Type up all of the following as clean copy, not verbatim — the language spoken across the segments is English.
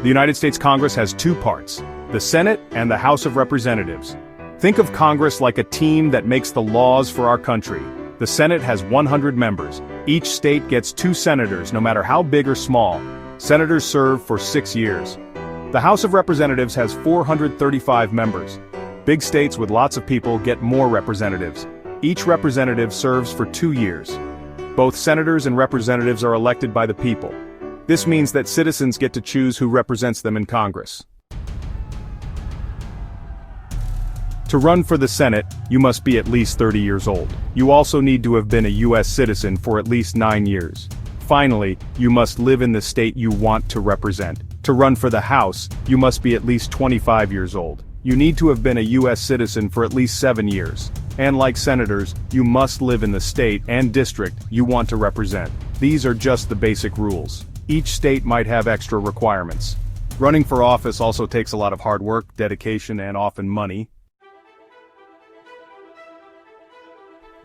The United States Congress has two parts, the Senate and the House of Representatives. Think of Congress like a team that makes the laws for our country. The Senate has 100 members. Each state gets 2 senators, no matter how big or small. Senators serve for 6 years. The House of Representatives has 435 members. Big states with lots of people get more representatives. Each representative serves for 2 years. Both senators and representatives are elected by the people. This means that citizens get to choose who represents them in Congress. To run for the Senate, you must be at least 30 years old. You also need to have been a U.S. citizen for at least 9 years. Finally, you must live in the state you want to represent. To run for the House, you must be at least 25 years old. You need to have been a U.S. citizen for at least 7 years. And like senators, you must live in the state and district you want to represent. These are just the basic rules. Each state might have extra requirements. Running for office also takes a lot of hard work, dedication, and often money.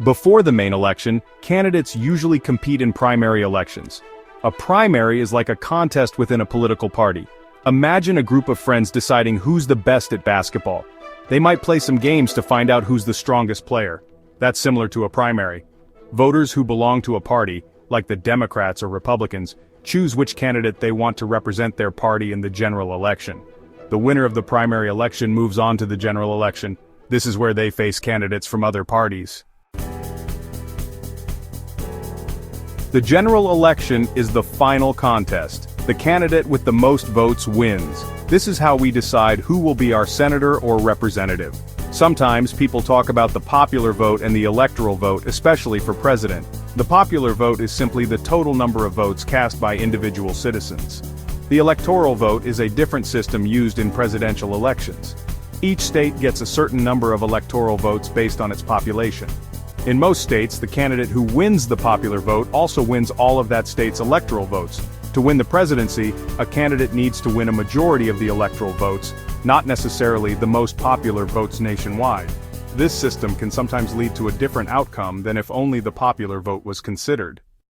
Before the main election, candidates usually compete in primary elections. A primary is like a contest within a political party. Imagine a group of friends deciding who's the best at basketball. They might play some games to find out who's the strongest player. That's similar to a primary. Voters who belong to a party, like the Democrats or Republicans, choose which candidate they want to represent their party in the general election. The winner of the primary election moves on to the general election. This is where they face candidates from other parties. The general election is the final contest. The candidate with the most votes wins. This is how we decide who will be our senator or representative. Sometimes people talk about the popular vote and the electoral vote, especially for president. The popular vote is simply the total number of votes cast by individual citizens. The electoral vote is a different system used in presidential elections. Each state gets a certain number of electoral votes based on its population. In most states, the candidate who wins the popular vote also wins all of that state's electoral votes. To win the presidency, a candidate needs to win a majority of the electoral votes, not necessarily the most popular votes nationwide. This system can sometimes lead to a different outcome than if only the popular vote was considered.